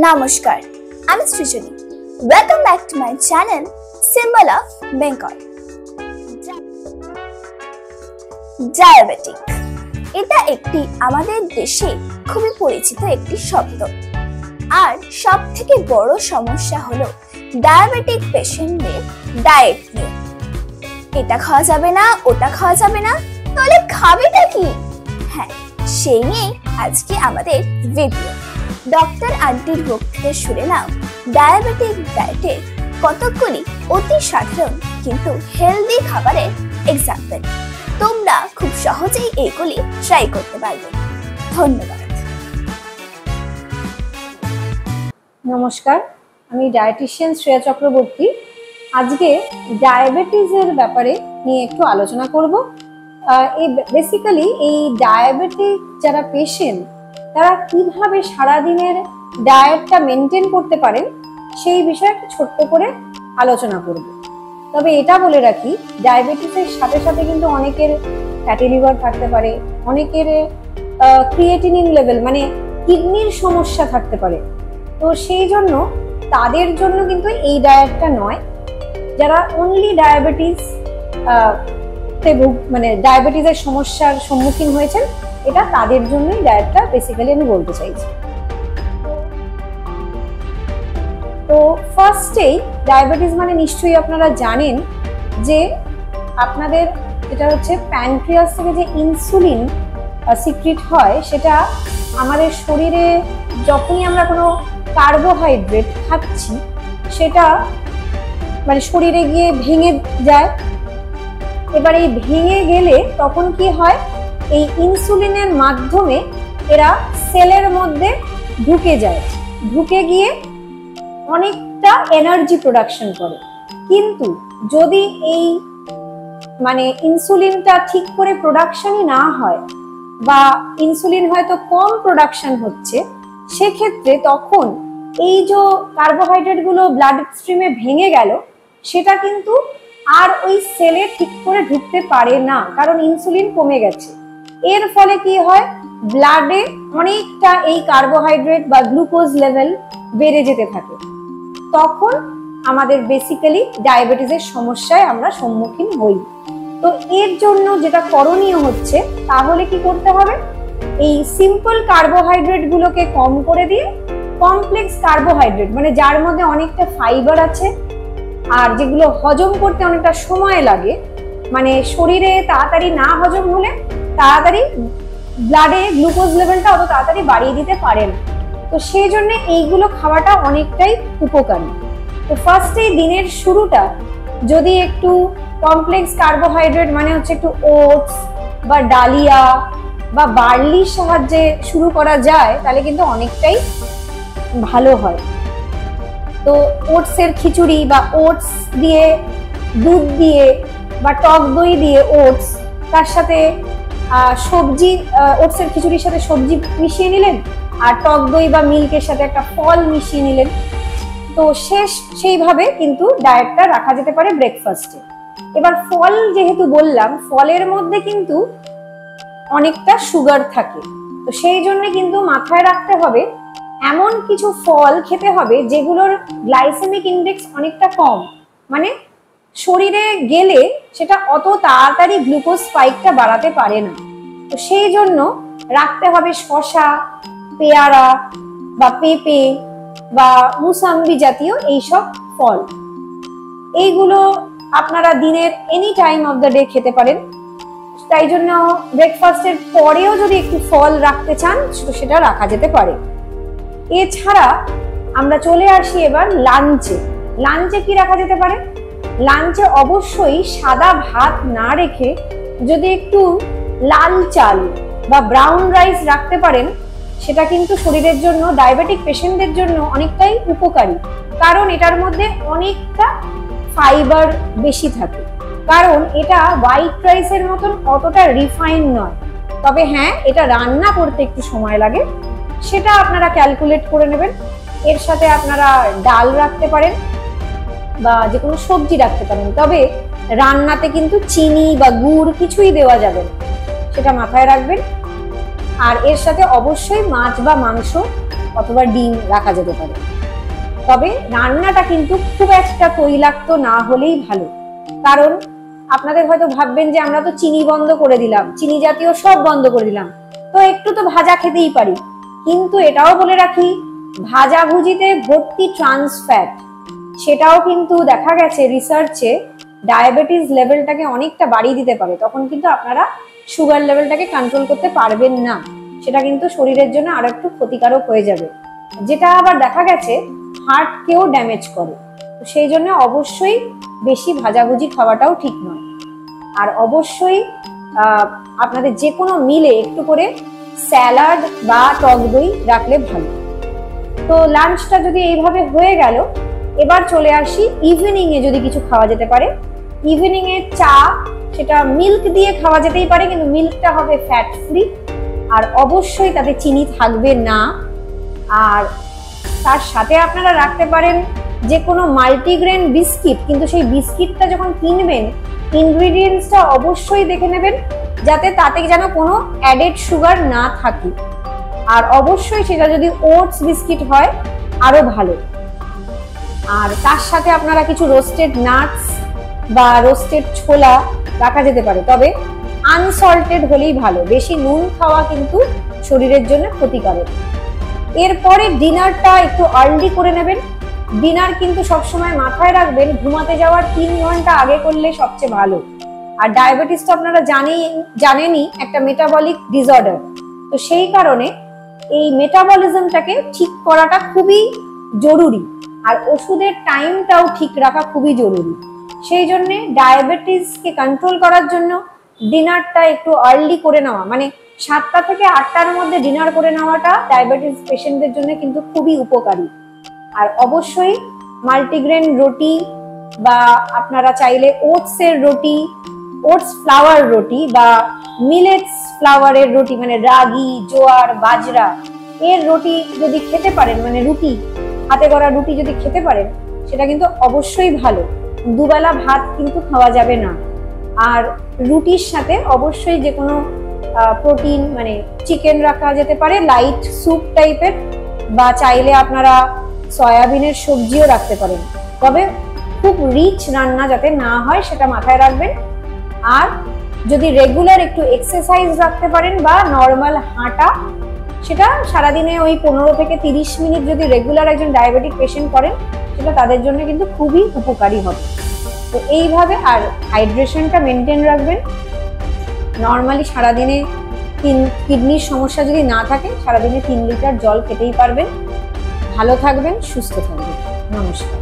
Namaskar, I'm Srijani. Welcome back to my channel, Symbol of Bengal. Diabetic. এটা একটি আমাদের দেশে খুবই পরিচিত একটি শব্দ। আর সবথেকে বড় সমস্যা হলো ডায়াবেটিক পেশেন্টদের ডায়েট নিয়ে। এটা খাওয়া যাবে না, ওটা খাওয়া যাবে না, তাহলে খাবেটা কি? হ্যাঁ, সেই নিয়ে আজকে আমাদের ভিডিও। ডক্টর আন্টির মুখ থেকে শুনে নাও ডায়াবেটিক ডায়েটের কতকগুলি অতি সাধারণ কিন্তু হেলদি খাবারের এক্সাম্পল। তোমরা খুব সহজেই এগুলি ট্রাই করতে পারবে। ধন্যবাদ। নমস্কার, আমি ডায়েটিশিয়ান শ্রেয়া চক্রবর্তী। আজকে ডায়াবেটিসের ব্যাপারে নিয়ে একটু আলোচনা করব। বেসিক্যালি এই ডায়াবেটিক যারা পেশেন্ট তারা কিভাবে সারাদিনের ডায়েটটা মেনটেন করতে পারেন সেই বিষয়ে একটু ছোট্ট করে আলোচনা করব। তবে এটা বলে রাখি, ডায়াবেটিসের সাথে সাথে কিন্তু অনেকের ফ্যাটি লিভার থাকতে পারে, অনেকের ক্রিয়েটিনিন লেভেল মানে কিডনির সমস্যা থাকতে পারে। তো সেই জন্য তাদের জন্য কিন্তু এই ডায়েটটা নয়। যারা অনলি ডায়াবেটিস মানে ডায়াবেটিসের সমস্যার সম্মুখীন হয়েছেন, এটা তাদের জন্যই ডায়েটটা বেসিক্যালি আমি বলতে চাইছি। তো ফার্স্টেই ডায়াবেটিস মানে নিশ্চয়ই আপনারা জানেন যে আপনাদের যেটা হচ্ছে প্যানক্রিয়াস থেকে যে ইনসুলিন সিক্রিট হয়, সেটা আমাদের শরীরে যখনই আমরা কোনো কার্বোহাইড্রেট খাচ্ছি সেটা মানে শরীরে গিয়ে ভেঙে যায়। এবার এই ভেঙে গেলে তখন কি হয়, এই ইনসুলিনের মাধ্যমে এরা সেলের মধ্যে ঢুকে যায়, ঢুকে গিয়ে অনেকটা এনার্জি প্রোডাকশন করে। কিন্তু যদি এই মানে ইনসুলিনটা ঠিক করে প্রোডাকশনই না হয় বা ইনসুলিন হয়তো কম প্রোডাকশন হচ্ছে, সেক্ষেত্রে তখন এই যে কার্বোহাইড্রেট গুলো ব্লাড স্ট্রিমে ভেঙে গেল সেটা কিন্তু আর ওই সেলে ঠিক করে ঢুকতে পারে না, কারণ ইনসুলিন কমে গেছে। এর ফলে কি হয়, ব্লাডে অনেকটা এই কার্বোহাইড্রেট বা গ্লুকোজ লেভেল বেড়ে যেতে থাকে। তখন আমাদের বেসিক্যালি ডায়াবেটিসের সমস্যায় আমরা সম্মুখীন হই। তো এর জন্য যেটা করণীয় হচ্ছে, তাহলে কি করতে হবে, এই সিম্পল কার্বোহাইড্রেট গুলোকে কম করে দিয়ে কমপ্লেক্স কার্বোহাইড্রেট মানে যার মধ্যে অনেকটা ফাইবার আছে আর যেগুলো হজম করতে অনেকটা সময় লাগে, মানে শরীরে তাড়াতাড়ি না হজম হলে তাড়াতাড়ি ব্লাডে গ্লুকোজ লেভেলটা অত তাড়াতাড়ি বাড়িয়ে দিতে পারে না। তো সেই জন্য এইগুলো খাওয়াটা অনেকটাই উপকারী। তো ফার্স্টেই দিনের শুরুটা যদি একটু কমপ্লেক্স কার্বোহাইড্রেট মানে হচ্ছে একটু ওটস বা ডালিয়া বা বার্লির সাহায্যে শুরু করা যায়, তাহলে কিন্তু অনেকটাই ভালো হয়। তো ওটসের খিচুড়ি বা ওটস দিয়ে দুধ দিয়ে বা টক দই দিয়ে ওটস, তার সাথে সবজি, ওটসের খিচুড়ির সাথে সবজি মিশিয়ে নিলেন আর টক দই বা মিল্কের সাথে একটা ফল মিশিয়ে নিলেন। তো সেইভাবে কিন্তু ডায়েটটা রাখা যেতে পারে ব্রেকফাস্টে। এবার ফল যেহেতু বললাম, ফলের মধ্যে কিন্তু অনেকটা সুগার থাকে। তো সেই জন্য কিন্তু মাথায় রাখতে হবে এমন কিছু ফল খেতে হবে যেগুলোর গ্লাইসেমিক ইন্ডেক্স অনেকটা কম, মানে শরীরে গেলে সেটা অত তাড়াতাড়ি গ্লুকোজ স্পাইকটা বাড়াতে পারে না। তো সেই জন্য রাখতে হবে শসা, পেয়ারা বা পেঁপে বা মুসাম্বি জাতীয় এইসব ফল। এইগুলো আপনারা দিনের any time of the day খেতে পারেন। তাই জন্য ব্রেকফাস্টের পরেও যদি একটু ফল রাখতে চান সেটা রাখা যেতে পারে। এছাড়া আমরা চলে আসি এবার লাঞ্চে। লাঞ্চে কি রাখা যেতে পারে? লাঞ্চে অবশ্যই সাদা ভাত না রেখে যদি একটু লাল চাল বা ব্রাউন রাইস রাখতে পারেন, সেটা কিন্তু শরীরের জন্য, ডায়াবেটিক পেশেন্টদের জন্য অনেকটাই উপকারী। কারণ এটার মধ্যে অনেকটা ফাইবার বেশি থাকে, কারণ এটা হোয়াইট রাইসের মতন অতটা রিফাইন নয়। তবে হ্যাঁ, এটা রান্না করতে একটু সময় লাগে, সেটা আপনারা ক্যালকুলেট করে নেবেন। এর সাথে আপনারা ডাল রাখতে পারেন বা যে কোনো সবজি রাখতে পারেন, তবে রান্নাতে কিন্তু চিনি বা গুড় কিছুই দেওয়া যাবে না, সেটা মাথায় রাখবেন। আর এর সাথে অবশ্যই মাছ বা মাংস অথবা ডিম রাখা যেতে পারে। তবে রান্নাটা কিন্তু খুব একটা তৈলাক্ত না হলেই ভালো, কারণ আপনাদের হয়তো ভাববেন যে আমরা তো চিনি বন্ধ করে দিলাম, চিনি জাতীয় সব বন্ধ করে দিলাম, তো একটু তো ভাজা খেতেই পারি। কিন্তু এটাও বলে রাখি, ভাজাভুজিতে ভর্তি ট্রান্স ফ্যাট, সেটাও কিন্তু দেখা গেছে রিসার্চে ডায়াবেটিস লেভেলটাকে অনেকটা বাড়িয়ে দিতে পারে। তখন কিন্তু আপনারা সুগার লেভেলটাকে কন্ট্রোল করতে পারবেন না, সেটা কিন্তু শরীরের জন্য আরো একটু ক্ষতিকারক হয়ে যাবে, যেটা আবার দেখা গেছে হার্টকেও ড্যামেজ করে। তো সেই জন্য অবশ্যই বেশি ভাজাভুজি খাওয়াটাও ঠিক নয়। আর অবশ্যই আপনাদের যে কোনো মিলে একটু করে স্যালাড বা টক দই রাখলে ভালো। তো লাঞ্চটা যদি এইভাবে হয়ে গেল, এবার চলে আসি ইভিনিং এ যদি কিছু খাওয়া যেতে পারে। ইভিনিং এ চা, সেটা মিল্ক দিয়ে খাওয়া যেতেই পারে, কিন্তু মিল্কটা হবে ফ্যাট ফ্রি, আর অবশ্যই তাতে চিনি থাকবে না। আর তার সাথে আপনারা রাখতে পারেন যে কোনো মাল্টিগ্রেন বিস্কিট, কিন্তু সেই বিস্কিটটা যখন কিনবেন ইনগ্রিডিয়েন্টসটা অবশ্যই দেখে নেবেন, যাতে তাতে যেন কোনো অ্যাডেড সুগার না থাকে। আর অবশ্যই সেটা যদি ওটস বিস্কিট হয় আরো ভালো। আর তার সাথে আপনারা কিছু রোস্টেড নাটস বা রোস্টেড ছোলা রাখা যেতে পারে, তবে আনসল্টেড হলেই ভালো। বেশি নুন খাওয়া কিন্তু শরীরের জন্য ক্ষতিকারক। এরপরে ডিনারটা একটু আর্লি করে নেবেন। ডিনার কিন্তু সবসময় মাথায় রাখবেন ঘুমাতে যাওয়ার 3 ঘন্টা আগে করলে সবচেয়ে ভালো। আর ডায়াবেটিস তো আপনারা জানেনই একটা মেটাবলিক ডিসঅর্ডার, তো সেই কারণে এই মেটাবলিজমটাকে ঠিক করাটা খুবই জরুরি, আর ওষুধের টাইমটাও ঠিক রাখা খুবই জরুরি। সেই জন্য ডায়াবেটিসকে কন্ট্রোল করার জন্য ডিনারটা একটু আর্লি করে নেওয়া, মানে 7টা থেকে 8টার মধ্যে ডিনার করে নেওয়াটা ডায়াবেটিস পেশেন্টদের জন্য কিন্তু খুবই উপকারী। আর অবশ্যই মাল্টিগ্রেন রুটি বা আপনারা চাইলে ওটসের রুটি, ওটস ফ্লাওয়ার রুটি বা মিলেটস ফ্লাওয়ারের রুটি, মানে রাগি, জোয়ার, বাজরা এর রুটি যদি খেতে পারেন, মানে রুটি, হাতে গড়া রুটি যদি খেতে পারেন, সেটা কিন্তু অবশ্যই ভালো। দুবেলা ভাত কিন্তু খাওয়া যাবে না। আর রুটির সাথে অবশ্যই যে কোনো প্রোটিন, মানে চিকেন রাখা যেতে পারে, লাইট স্যুপ টাইপের, বা চাইলে আপনারা সয়াবিনের সবজিও রাখতে পারেন। তবে খুব রিচ রান্না যাতে না হয় সেটা মাথায় রাখবেন। আর যদি রেগুলার একটু এক্সারসাইজ রাখতে পারেন বা নর্মাল হাঁটা, সেটা সারাদিনে ওই 15 থেকে 30 মিনিট যদি রেগুলার একজন ডায়াবেটিক পেশেন্ট করেন, সেটা তাদের জন্য কিন্তু খুবই উপকারী হবে। তো এইভাবে, আর হাইড্রেশনটা মেনটেন রাখবেন। নর্মালি সারাদিনে কিডনির সমস্যা যদি না থাকে, সারাদিনে 3 লিটার জল খেতেই পারবেন। ভালো থাকবেন, সুস্থ থাকবেন। নমস্কার।